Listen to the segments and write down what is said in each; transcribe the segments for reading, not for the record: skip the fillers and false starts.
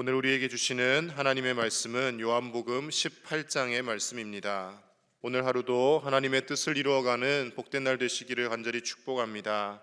오늘 우리에게 주시는 하나님의 말씀은 요한복음 18장의 말씀입니다. 오늘 하루도 하나님의 뜻을 이루어가는 복된 날 되시기를 간절히 축복합니다.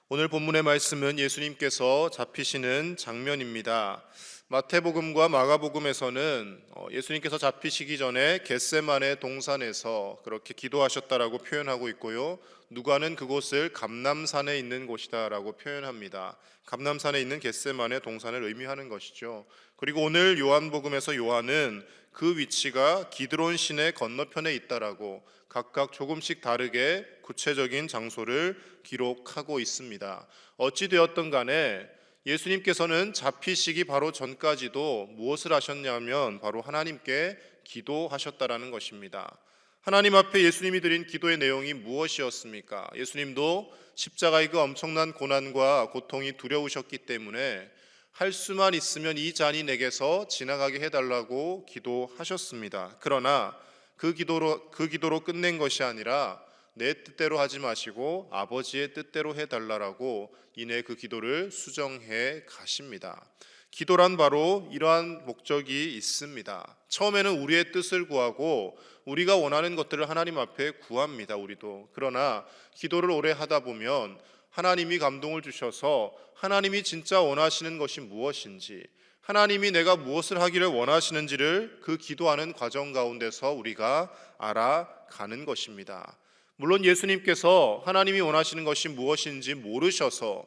오늘 본문의 말씀은 예수님께서 잡히시는 장면입니다. 마태복음과 마가복음에서는 예수님께서 잡히시기 전에 겟세마네 동산에서 그렇게 기도하셨다라고 표현하고 있고요. 누가는 그곳을 감람산에 있는 곳이다라고 표현합니다. 감람산에 있는 겟세마네 동산을 의미하는 것이죠. 그리고 오늘 요한복음에서 요한은 그 위치가 기드론 시내 건너편에 있다라고 각각 조금씩 다르게 구체적인 장소를 기록하고 있습니다. 어찌 되었든 간에 예수님께서는 잡히시기 바로 전까지도 무엇을 하셨냐면 바로 하나님께 기도하셨다라는 것입니다. 하나님 앞에 예수님이 드린 기도의 내용이 무엇이었습니까? 예수님도 십자가의 그 엄청난 고난과 고통이 두려우셨기 때문에 할 수만 있으면 이 잔이 내게서 지나가게 해달라고 기도하셨습니다. 그러나 그 기도로 끝낸 것이 아니라 내 뜻대로 하지 마시고 아버지의 뜻대로 해달라고 이내 그 기도를 수정해 가십니다. 기도란 바로 이러한 목적이 있습니다. 처음에는 우리의 뜻을 구하고 우리가 원하는 것들을 하나님 앞에 구합니다. 우리도. 그러나 기도를 오래 하다 보면 하나님이 감동을 주셔서 하나님이 진짜 원하시는 것이 무엇인지, 하나님이 내가 무엇을 하기를 원하시는지를 그 기도하는 과정 가운데서 우리가 알아가는 것입니다. 물론 예수님께서 하나님이 원하시는 것이 무엇인지 모르셔서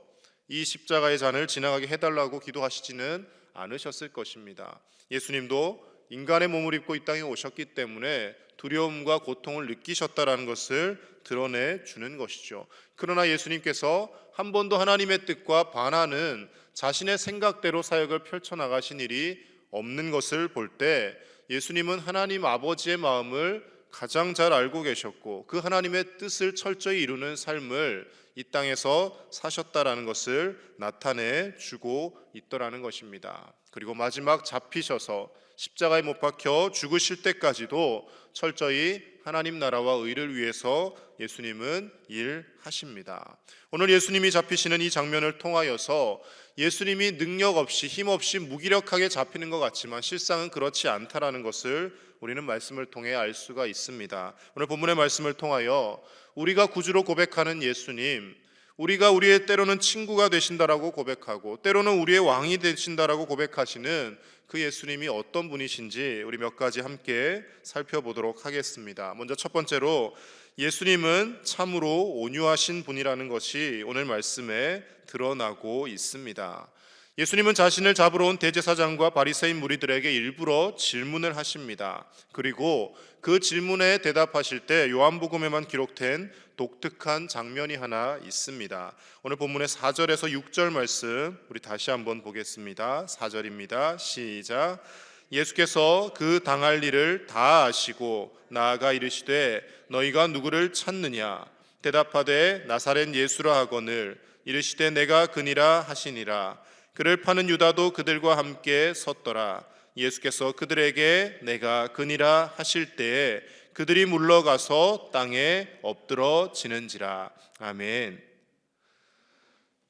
이 십자가의 잔을 지나가게 해달라고 기도하시지는 않으셨을 것입니다. 예수님도 인간의 몸을 입고 이 땅에 오셨기 때문에 두려움과 고통을 느끼셨다라는 것을 드러내 주는 것이죠. 그러나 예수님께서 한 번도 하나님의 뜻과 반하는 자신의 생각대로 사역을 펼쳐나가신 일이 없는 것을 볼 때 예수님은 하나님 아버지의 마음을 가장 잘 알고 계셨고 그 하나님의 뜻을 철저히 이루는 삶을 이 땅에서 사셨다라는 것을 나타내 주고 있더라는 것입니다. 그리고 마지막 잡히셔서 십자가에 못 박혀 죽으실 때까지도 철저히 하나님 나라와 의를 위해서 예수님은 일하십니다. 오늘 예수님이 잡히시는 이 장면을 통하여서 예수님이 능력 없이 힘 없이 무기력하게 잡히는 것 같지만 실상은 그렇지 않다라는 것을 우리는 말씀을 통해 알 수가 있습니다. 오늘 본문의 말씀을 통하여 우리가 구주로 고백하는 예수님, 우리가 우리의 때로는 친구가 되신다라고 고백하고 때로는 우리의 왕이 되신다라고 고백하시는 그 예수님이 어떤 분이신지 우리 몇 가지 함께 살펴보도록 하겠습니다. 먼저 첫 번째로 예수님은 참으로 온유하신 분이라는 것이 오늘 말씀에 드러나고 있습니다. 예수님은 자신을 잡으러 온 대제사장과 바리새인 무리들에게 일부러 질문을 하십니다. 그리고 그 질문에 대답하실 때 요한복음에만 기록된 독특한 장면이 하나 있습니다. 오늘 본문의 4절에서 6절 말씀 우리 다시 한번 보겠습니다. 4절입니다. 시작. 예수께서 그 당할 일을 다 아시고 나아가 이르시되 너희가 누구를 찾느냐? 대답하되 나사렛 예수라 하거늘 이르시되 내가 그니라 하시니라. 그를 파는 유다도 그들과 함께 섰더라. 예수께서 그들에게 내가 그니라 하실 때에 그들이 물러가서 땅에 엎드러지는지라. 아멘.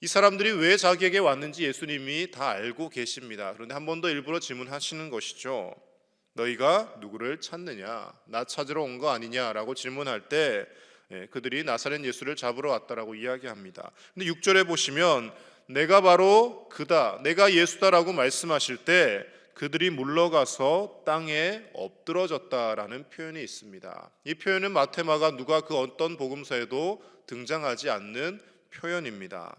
이 사람들이 왜 자기에게 왔는지 예수님이 다 알고 계십니다. 그런데 한 번 더 일부러 질문하시는 것이죠. 너희가 누구를 찾느냐? 나 찾으러 온 거 아니냐라고 질문할 때 그들이 나사렛 예수를 잡으러 왔다라고 이야기합니다. 근데 6절에 보시면 내가 바로 그다, 내가 예수다라고 말씀하실 때 그들이 물러가서 땅에 엎드러졌다라는 표현이 있습니다. 이 표현은 마태, 마가, 누가 그 어떤 복음서에도 등장하지 않는 표현입니다.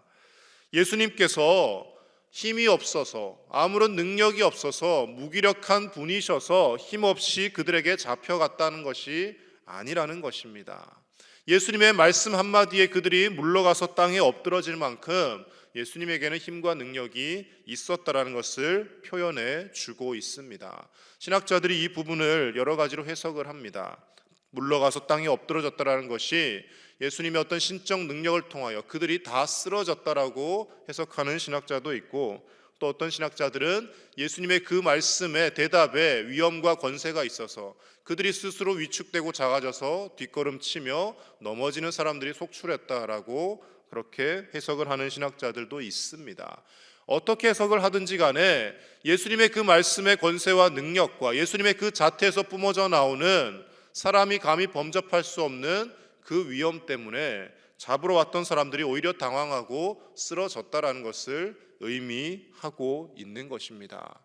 예수님께서 힘이 없어서 아무런 능력이 없어서 무기력한 분이셔서 힘없이 그들에게 잡혀갔다는 것이 아니라는 것입니다. 예수님의 말씀 한마디에 그들이 물러가서 땅에 엎드러질 만큼 예수님에게는 힘과 능력이 있었다라는 것을 표현해 주고 있습니다. 신학자들이 이 부분을 여러 가지로 해석을 합니다. 물러가서 땅에 엎드러졌다라는 것이 예수님의 어떤 신적 능력을 통하여 그들이 다 쓰러졌다라고 해석하는 신학자도 있고 또 어떤 신학자들은 예수님의 그 말씀에 대답에 위엄과 권세가 있어서 그들이 스스로 위축되고 작아져서 뒷걸음치며 넘어지는 사람들이 속출했다라고 그렇게 해석을 하는 신학자들도 있습니다. 어떻게 해석을 하든지 간에 예수님의 그 말씀의 권세와 능력과 예수님의 그 자태에서 뿜어져 나오는 사람이 감히 범접할 수 없는 그 위험 때문에 잡으러 왔던 사람들이 오히려 당황하고 쓰러졌다라는 것을 의미하고 있는 것입니다.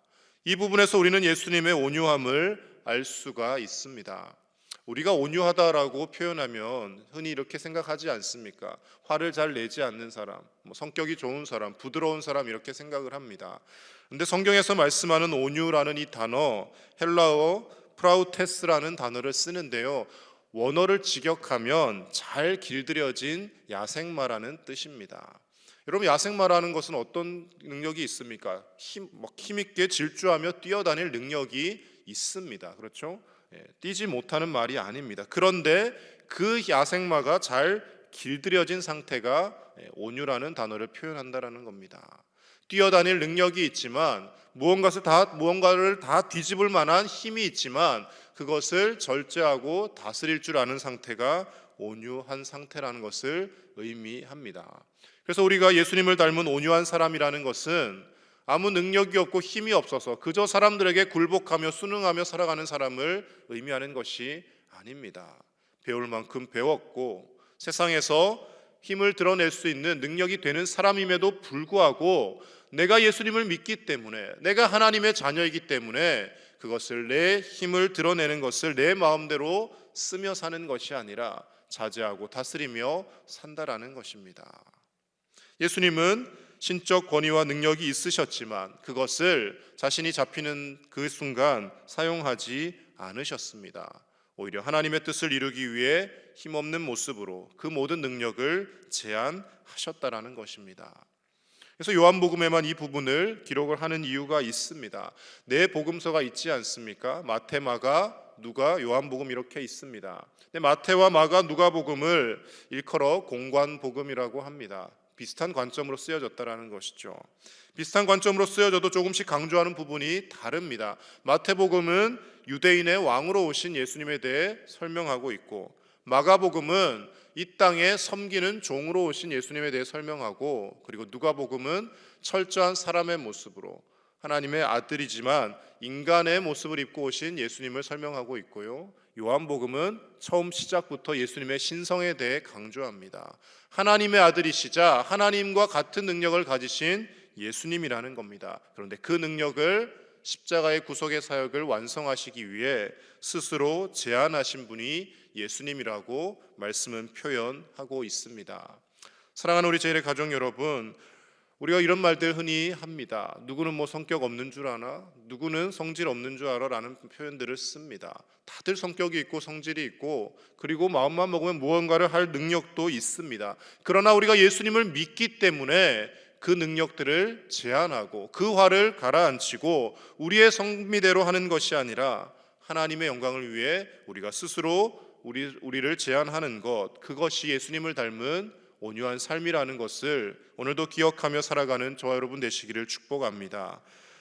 이 부분에서 우리는 예수님의 온유함을 알 수가 있습니다. 우리가 온유하다라고 표현하면 흔히 이렇게 생각하지 않습니까? 화를 잘 내지 않는 사람, 성격이 좋은 사람, 부드러운 사람 이렇게 생각을 합니다. 그런데 성경에서 말씀하는 온유라는 이 단어, 헬라어 프라우테스라는 단어를 쓰는데요, 원어를 직역하면 잘 길들여진 야생마라는 뜻입니다. 여러분, 야생마라는 것은 어떤 능력이 있습니까? 힘있게 질주하며 뛰어다닐 능력이 있습니다. 그렇죠? 뛰지 못하는 말이 아닙니다. 그런데 그 야생마가 잘 길들여진 상태가 온유라는 단어를 표현한다라는 겁니다. 뛰어다닐 능력이 있지만 무언가를 다 뒤집을 만한 힘이 있지만 그것을 절제하고 다스릴 줄 아는 상태가 온유한 상태라는 것을 의미합니다. 그래서 우리가 예수님을 닮은 온유한 사람이라는 것은 아무 능력이 없고 힘이 없어서 그저 사람들에게 굴복하며 순응하며 살아가는 사람을 의미하는 것이 아닙니다. 배울 만큼 배웠고 세상에서 힘을 드러낼 수 있는 능력이 되는 사람임에도 불구하고 내가 예수님을 믿기 때문에, 내가 하나님의 자녀이기 때문에 그것을 내 힘을 드러내는 것을 내 마음대로 쓰며 사는 것이 아니라 자제하고 다스리며 산다라는 것입니다. 예수님은 신적 권위와 능력이 있으셨지만 그것을 자신이 잡히는 그 순간 사용하지 않으셨습니다. 오히려 하나님의 뜻을 이루기 위해 힘없는 모습으로 그 모든 능력을 제한하셨다라는 것입니다. 그래서 요한복음에만 이 부분을 기록을 하는 이유가 있습니다. 네 복음서가 있지 않습니까? 마태, 마가, 누가, 요한복음 이렇게 있습니다. 근데 마태와 마가, 누가복음을 일컬어 공관복음이라고 합니다. 비슷한 관점으로 쓰여졌다라는 것이죠. 비슷한 관점으로 쓰여져도 조금씩 강조하는 부분이 다릅니다. 마태복음은 유대인의 왕으로 오신 예수님에 대해 설명하고 있고, 마가복음은 이 땅에 섬기는 종으로 오신 예수님에 대해 설명하고, 그리고 누가복음은 철저한 사람의 모습으로 하나님의 아들이지만 인간의 모습을 입고 오신 예수님을 설명하고 있고요, 요한복음은 처음 시작부터 예수님의 신성에 대해 강조합니다. 하나님의 아들이시자 하나님과 같은 능력을 가지신 예수님이라는 겁니다. 그런데 그 능력을 십자가의 구속의 사역을 완성하시기 위해 스스로 제안하신 분이 예수님이라고 말씀은 표현하고 있습니다. 사랑하는 우리 제1의 가족 여러분, 우리가 이런 말들 흔히 합니다. 누구는 성격 없는 줄 아나? 누구는 성질 없는 줄 알아? 라는 표현들을 씁니다. 다들 성격이 있고 성질이 있고 그리고 마음만 먹으면 무언가를 할 능력도 있습니다. 그러나 우리가 예수님을 믿기 때문에 그 능력들을 제한하고 그 화를 가라앉히고 우리의 성미대로 하는 것이 아니라 하나님의 영광을 위해 우리가 스스로 우리를 제한하는 것, 그것이 예수님을 닮은 온유한 삶이라는 것을 오늘도 기억하며 살아가는 저와 여러분 되시기를 축복합니다.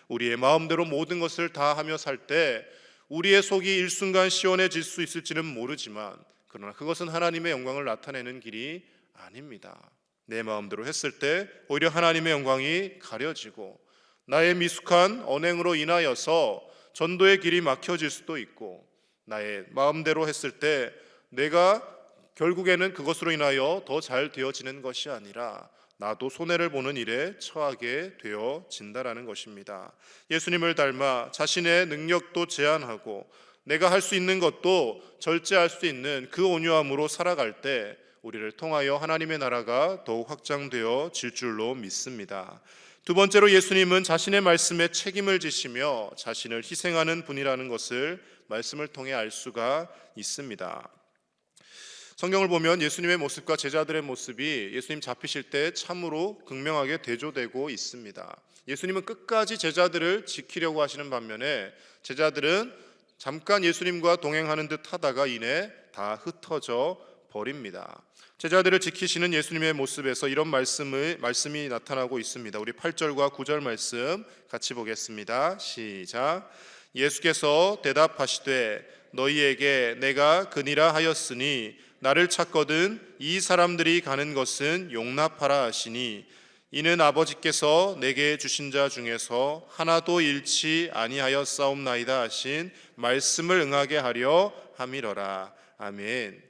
우리의 마음대로 모든 것을 다 하며 살 때 우리의 속이 일순간 시원해질 수 있을지는 모르지만 그러나 그것은 하나님의 영광을 나타내는 길이 아닙니다. 내 마음대로 했을 때 오히려 하나님의 영광이 가려지고 나의 미숙한 언행으로 인하여서 전도의 길이 막혀질 수도 있고, 나의 마음대로 했을 때 내가 결국에는 그것으로 인하여 더 잘 되어지는 것이 아니라 나도 손해를 보는 일에 처하게 되어진다라는 것입니다. 예수님을 닮아 자신의 능력도 제한하고 내가 할 수 있는 것도 절제할 수 있는 그 온유함으로 살아갈 때 우리를 통하여 하나님의 나라가 더욱 확장되어 질 줄로 믿습니다. 두 번째로 예수님은 자신의 말씀에 책임을 지시며 자신을 희생하는 분이라는 것을 말씀을 통해 알 수가 있습니다. 성경을 보면 예수님의 모습과 제자들의 모습이 예수님 잡히실 때 참으로 극명하게 대조되고 있습니다. 예수님은 끝까지 제자들을 지키려고 하시는 반면에 제자들은 잠깐 예수님과 동행하는 듯 하다가 이내 다 흩어져 버립니다. 제자들을 지키시는 예수님의 모습에서 이런 말씀이 나타나고 있습니다. 우리 8절과 9절 말씀 같이 보겠습니다. 시작. 예수께서 대답하시되 너희에게 내가 그니라 하였으니 나를 찾거든 이 사람들이 가는 것은 용납하라 하시니 이는 아버지께서 내게 주신 자 중에서 하나도 잃지 아니하였사옵나이다 하신 말씀을 응하게 하려 함이러라. 아멘.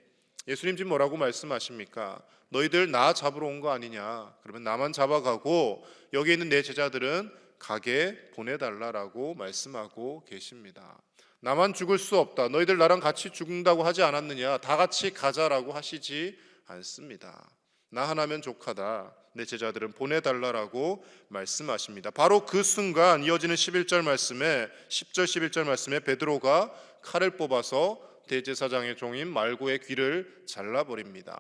예수님 지금 뭐라고 말씀하십니까? 너희들 나 잡으러 온 거 아니냐? 그러면 나만 잡아가고 여기 있는 내 제자들은 가게 보내달라라고 말씀하고 계십니다. 나만 죽을 수 없다. 너희들 나랑 같이 죽는다고 하지 않았느냐? 다 같이 가자라고 하시지 않습니다. 나 하나면 족하다. 내 제자들은 보내달라라고 말씀하십니다. 바로 그 순간 이어지는 11절 말씀에 10절 11절 말씀에 베드로가 칼을 뽑아서 대제사장의 종인 말고의 귀를 잘라버립니다.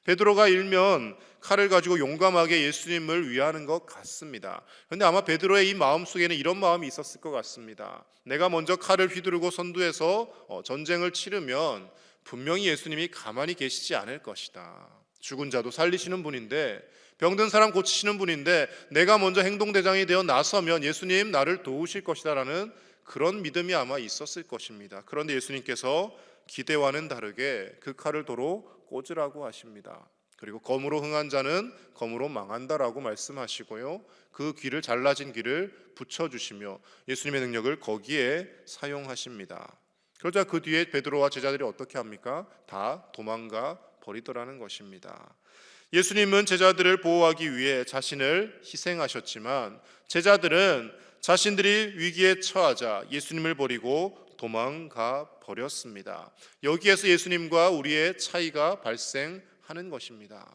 베드로가 일면 칼을 가지고 용감하게 예수님을 위하는 것 같습니다. 그런데 아마 베드로의 이 마음속에는 이런 마음이 있었을 것 같습니다. 내가 먼저 칼을 휘두르고 선두에서 전쟁을 치르면 분명히 예수님이 가만히 계시지 않을 것이다. 죽은 자도 살리시는 분인데, 병든 사람 고치시는 분인데 내가 먼저 행동대장이 되어 나서면 예수님 나를 도우실 것이다라는 그런 믿음이 아마 있었을 것입니다. 그런데 예수님께서 기대와는 다르게 그 칼을 도로 꽂으라고 하십니다. 그리고 검으로 흥한 자는 검으로 망한다라고 말씀하시고요, 그 귀를 잘라진 귀를 붙여주시며 예수님의 능력을 거기에 사용하십니다. 그러자 그 뒤에 베드로와 제자들이 어떻게 합니까? 다 도망가 버리더라는 것입니다. 예수님은 제자들을 보호하기 위해 자신을 희생하셨지만 제자들은 자신들이 위기에 처하자 예수님을 버리고 도망가 버렸습니다. 여기에서 예수님과 우리의 차이가 발생하는 것입니다.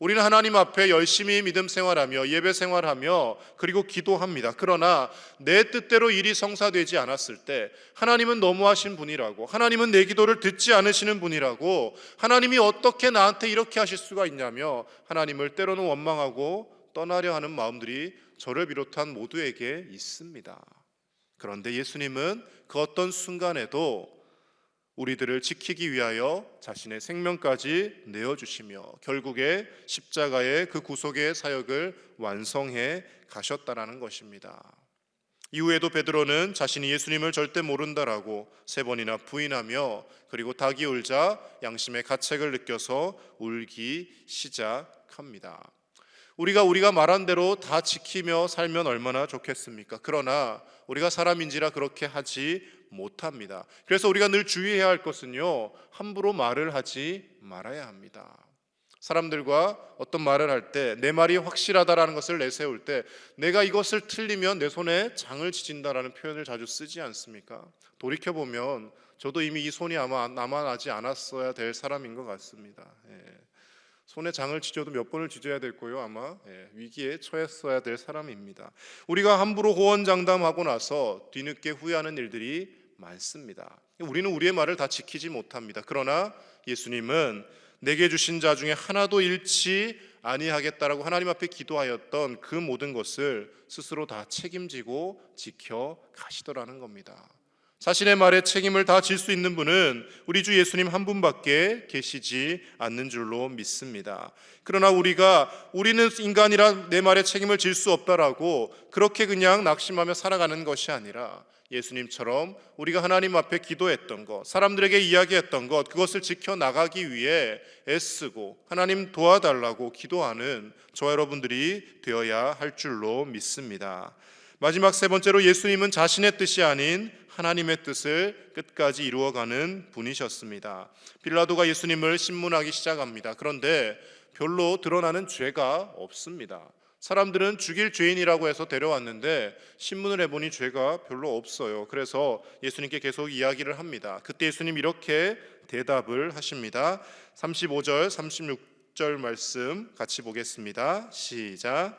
우리는 하나님 앞에 열심히 믿음 생활하며 예배 생활하며 그리고 기도합니다. 그러나 내 뜻대로 일이 성사되지 않았을 때 하나님은 너무하신 분이라고, 하나님은 내 기도를 듣지 않으시는 분이라고, 하나님이 어떻게 나한테 이렇게 하실 수가 있냐며 하나님을 때로는 원망하고 떠나려 하는 마음들이 저를 비롯한 모두에게 있습니다. 그런데 예수님은 그 어떤 순간에도 우리들을 지키기 위하여 자신의 생명까지 내어주시며 결국에 십자가의 그 구속의 사역을 완성해 가셨다라는 것입니다. 이후에도 베드로는 자신이 예수님을 절대 모른다라고 3번이나 부인하며 그리고 닭이 울자 양심의 가책을 느껴서 울기 시작합니다. 우리가 말한 대로 다 지키며 살면 얼마나 좋겠습니까? 그러나 우리가 사람인지라 그렇게 하지 못합니다. 그래서 우리가 늘 주의해야 할 것은요, 함부로 말을 하지 말아야 합니다. 사람들과 어떤 말을 할 때 내 말이 확실하다라는 것을 내세울 때 내가 이것을 틀리면 내 손에 장을 지진다라는 표현을 자주 쓰지 않습니까? 돌이켜보면 저도 이미 이 손이 아마 남아나지 않았어야 될 사람인 것 같습니다. 손에 장을 쥐어도 몇 번을 쥐어야 될 거예요. 아마 위기에 처했어야 될 사람입니다. 우리가 함부로 호언장담하고 나서 뒤늦게 후회하는 일들이 많습니다. 우리는 우리의 말을 다 지키지 못합니다. 그러나 예수님은 내게 주신 자 중에 하나도 잃지 아니하겠다라고 하나님 앞에 기도하였던 그 모든 것을 스스로 다 책임지고 지켜 가시더라는 겁니다. 자신의 말에 책임을 다 질 수 있는 분은 우리 주 예수님 한 분밖에 계시지 않는 줄로 믿습니다. 그러나 우리는 인간이라 내 말에 책임을 질 수 없다라고 그렇게 그냥 낙심하며 살아가는 것이 아니라 예수님처럼 우리가 하나님 앞에 기도했던 것, 사람들에게 이야기했던 것, 그것을 지켜나가기 위해 애쓰고 하나님 도와달라고 기도하는 저와 여러분들이 되어야 할 줄로 믿습니다. 마지막 3번째로 예수님은 자신의 뜻이 아닌 하나님의 뜻을 끝까지 이루어가는 분이셨습니다. 빌라도가 예수님을 신문하기 시작합니다. 그런데 별로 드러나는 죄가 없습니다. 사람들은 죽일 죄인이라고 해서 데려왔는데 신문을 해보니 죄가 별로 없어요. 그래서 예수님께 계속 이야기를 합니다. 그때 예수님 이렇게 대답을 하십니다. 35절 36절 말씀 같이 보겠습니다. 시작.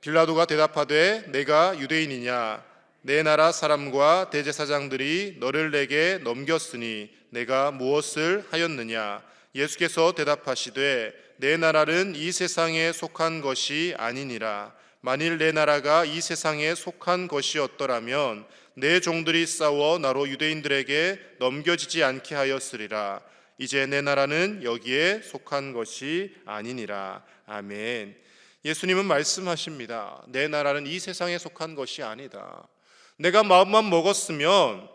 빌라도가 대답하되 내가 유대인이냐? 내 나라 사람과 대제사장들이 너를 내게 넘겼으니 내가 무엇을 하였느냐? 예수께서 대답하시되 내 나라는 이 세상에 속한 것이 아니니라. 만일 내 나라가 이 세상에 속한 것이었더라면 내 종들이 싸워 나로 유대인들에게 넘겨지지 않게 하였으리라. 이제 내 나라는 여기에 속한 것이 아니니라. 아멘. 예수님은 말씀하십니다. 내 나라는 이 세상에 속한 것이 아니다. 내가 마음만 먹었으면,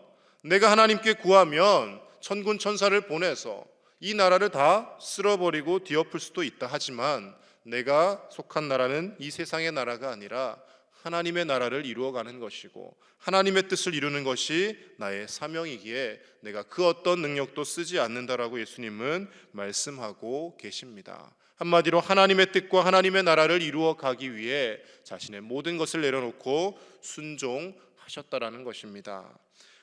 내가 하나님께 구하면 천군 천사를 보내서 이 나라를 다 쓸어버리고 뒤엎을 수도 있다. 하지만 내가 속한 나라는 이 세상의 나라가 아니라 하나님의 나라를 이루어가는 것이고 하나님의 뜻을 이루는 것이 나의 사명이기에 내가 그 어떤 능력도 쓰지 않는다라고 예수님은 말씀하고 계십니다. 한마디로 하나님의 뜻과 하나님의 나라를 이루어가기 위해 자신의 모든 것을 내려놓고 순종하셨다라는 것입니다.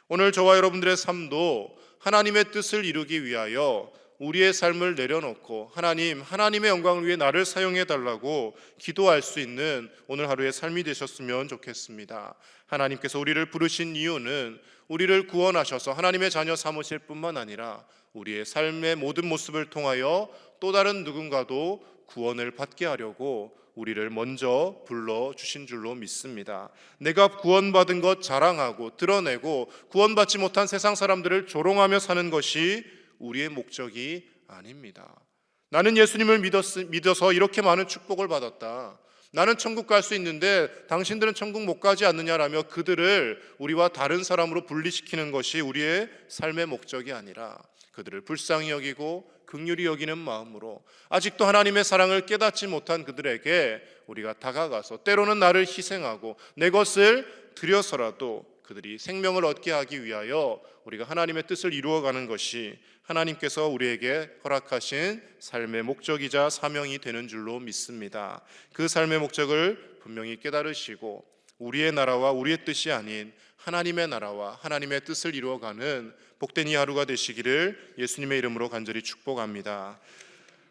오늘 저와 여러분들의 삶도 하나님의 뜻을 이루기 위하여 우리의 삶을 내려놓고 하나님의 영광을 위해 나를 사용해 달라고 기도할 수 있는 오늘 하루의 삶이 되셨으면 좋겠습니다. 하나님께서 우리를 부르신 이유는 우리를 구원하셔서 하나님의 자녀 삼으실 뿐만 아니라 우리의 삶의 모든 모습을 통하여 또 다른 누군가도 구원을 받게 하려고 우리를 먼저 불러주신 줄로 믿습니다. 내가 구원받은 것 자랑하고 드러내고 구원받지 못한 세상 사람들을 조롱하며 사는 것이 우리의 목적이 아닙니다. 나는 예수님을 믿어서 이렇게 많은 축복을 받았다. 나는 천국 갈 수 있는데 당신들은 천국 못 가지 않느냐라며 그들을 우리와 다른 사람으로 분리시키는 것이 우리의 삶의 목적이 아니라 그들을 불쌍히 여기고 긍휼히 여기는 마음으로 아직도 하나님의 사랑을 깨닫지 못한 그들에게 우리가 다가가서 때로는 나를 희생하고 내 것을 드려서라도 그들이 생명을 얻게 하기 위하여 우리가 하나님의 뜻을 이루어가는 것이 하나님께서 우리에게 허락하신 삶의 목적이자 사명이 되는 줄로 믿습니다. 그 삶의 목적을 분명히 깨달으시고 우리의 나라와 우리의 뜻이 아닌 하나님의 나라와 하나님의 뜻을 이루어가는 복된 이 하루가 되시기를 예수님의 이름으로 간절히 축복합니다.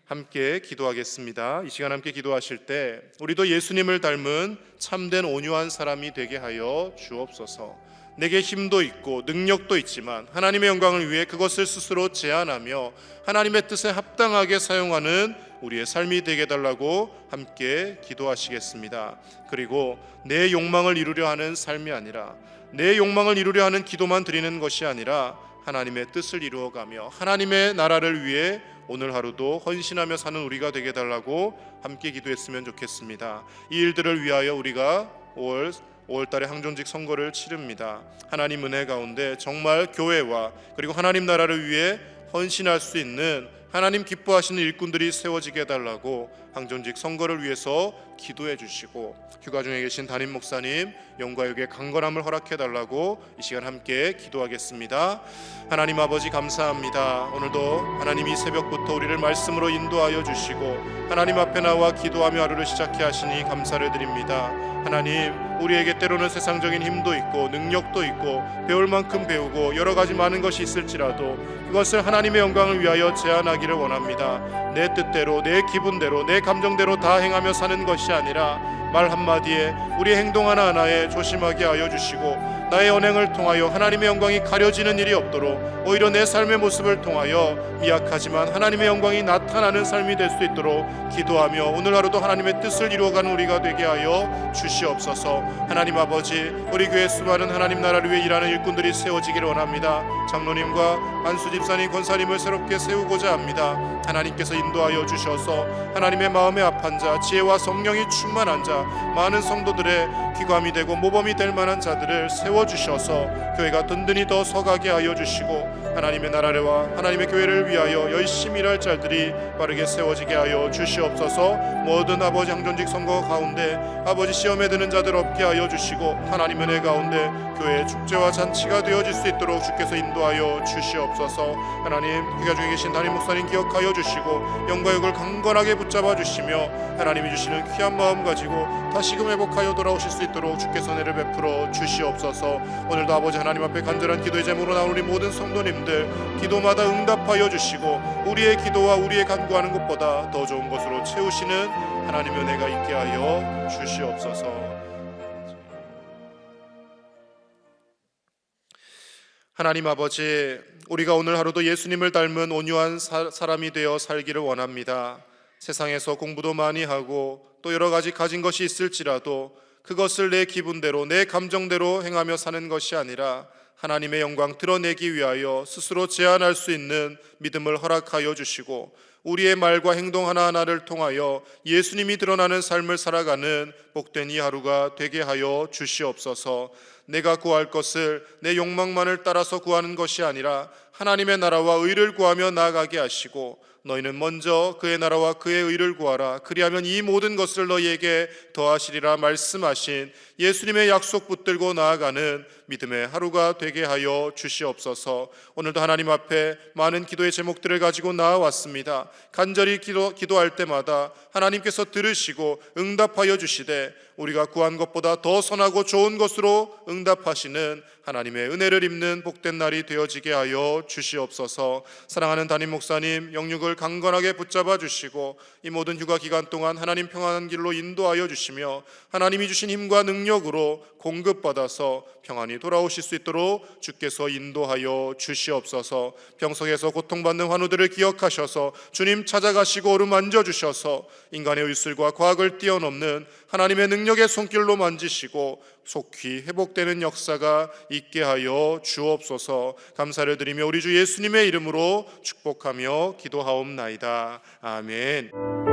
함께 기도하겠습니다. 이 시간 함께 기도하실 때 우리도 예수님을 닮은 참된 온유한 사람이 되게 하여 주옵소서. 내게 힘도 있고 능력도 있지만 하나님의 영광을 위해 그것을 스스로 제한하며 하나님의 뜻에 합당하게 사용하는 우리의 삶이 되게 해달라고 함께 기도하시겠습니다. 그리고 내 욕망을 이루려 하는 삶이 아니라 내 욕망을 이루려 하는 기도만 드리는 것이 아니라 하나님의 뜻을 이루어가며 하나님의 나라를 위해 오늘 하루도 헌신하며 사는 우리가 되게 해달라고 함께 기도했으면 좋겠습니다. 이 일들을 위하여 우리가 5월달에 항존직 선거를 치릅니다. 하나님 은혜 가운데 정말 교회와 그리고 하나님 나라를 위해 헌신할 수 있는 하나님 기뻐하시는 일꾼들이 세워지게 해달라고 항존직 선거를 위해서 기도해 주시고 휴가 중에 계신 담임 목사님 영과육의 강건함을 허락해 달라고 이 시간 함께 기도하겠습니다. 하나님 아버지 감사합니다. 오늘도 하나님 이 새벽부터 우리를 말씀으로 인도하여 주시고 하나님 앞에 나와 기도하며 하루를 시작해 하시니 감사를 드립니다. 하나님 우리에게 때로는 세상적인 힘도 있고 능력도 있고 배울 만큼 배우고 여러 가지 많은 것이 있을지라도 그것을 하나님의 영광을 위하여 제한하기를 원합니다. 내 뜻대로 내 기분대로 내 감정대로 다 행하며 사는 것이 아니라 말 한마디에 우리의 행동 하나하나에 조심하게 하여 주시고 나의 언행을 통하여 하나님의 영광이 가려지는 일이 없도록 오히려 내 삶의 모습을 통하여 미약하지만 하나님의 영광이 나타나는 삶이 될 수 있도록 기도하며 오늘 하루도 하나님의 뜻을 이루어가는 우리가 되게 하여 주시옵소서. 하나님 아버지 우리 교회 수많은 하나님 나라를 위해 일하는 일꾼들이 세워지기를 원합니다. 장로님과 안수 집사님 권사님을 새롭게 세우고자 합니다. 하나님께서 인도하여 주셔서 하나님의 마음에 합한 자 지혜와 성령이 충만한 자 많은 성도들의 귀감이 되고 모범이 될 만한 자들을 세워주셔서 교회가 든든히 더 서가게 하여 주시고 하나님의 나라와 하나님의 교회를 위하여 열심히 일할 자들이 빠르게 세워지게 하여 주시옵소서. 모든 아버지 항존직 선거 가운데 아버지 시험에 드는 자들 없게 하여 주시고 하나님의 은혜 가운데 교회의 축제와 잔치가 되어질 수 있도록 주께서 인도하여 주시옵소서. 하나님 휴가 중에 계신 담임 목사님 기억하여 주시고 영과육을 강건하게 붙잡아 주시며 하나님이 주시는 귀한 마음 가지고 다시금 회복하여 돌아오실 수 있도록 주께서 은혜를 베풀어 주시옵소서. 오늘도 아버지 하나님 앞에 간절한 기도의 제목으로 나온 우리 모든 성도님들 기도마다 응답하여 주시고 우리의 기도와 우리의 간구하는 것보다 더 좋은 것으로 채우시는 하나님의 은혜가 있게 하여 주시옵소서. 하나님 아버지 우리가 오늘 하루도 예수님을 닮은 온유한 사람이 되어 살기를 원합니다. 세상에서 공부도 많이 하고 또 여러 가지 가진 것이 있을지라도 그것을 내 기분대로 내 감정대로 행하며 사는 것이 아니라 하나님의 영광 드러내기 위하여 스스로 제한할 수 있는 믿음을 허락하여 주시고 우리의 말과 행동 하나하나를 통하여 예수님이 드러나는 삶을 살아가는 복된 이 하루가 되게 하여 주시옵소서. 내가 구할 것을 내 욕망만을 따라서 구하는 것이 아니라 하나님의 나라와 의를 구하며 나아가게 하시고 너희는 먼저 그의 나라와 그의 의를 구하라. 그리하면 이 모든 것을 너희에게 더하시리라 말씀하신 예수님의 약속 붙들고 나아가는 믿음의 하루가 되게 하여 주시옵소서. 오늘도 하나님 앞에 많은 기도의 제목들을 가지고 나아왔습니다. 간절히 기도할 때마다 하나님께서 들으시고 응답하여 주시되 우리가 구한 것보다 더 선하고 좋은 것으로 응답하시는 하나님의 은혜를 입는 복된 날이 되어지게 하여 주시옵소서. 사랑하는 담임 목사님 영육을 강건하게 붙잡아 주시고 이 모든 휴가 기간 동안 하나님 평안한 길로 인도하여 주시며 하나님이 주신 힘과 능력으로 공급받아서 평안히 돌아오실 수 있도록 주께서 인도하여 주시옵소서. 병석에서 고통받는 환우들을 기억하셔서 주님 찾아가시고 어루만져 주셔서 인간의 의술과 과학을 뛰어넘는 하나님의 능력의 손길로 만지시고 속히 회복되는 역사가 있게 하여 주옵소서. 감사를 드리며 우리 주 예수님의 이름으로 축복하며 기도하옵나이다. 아멘.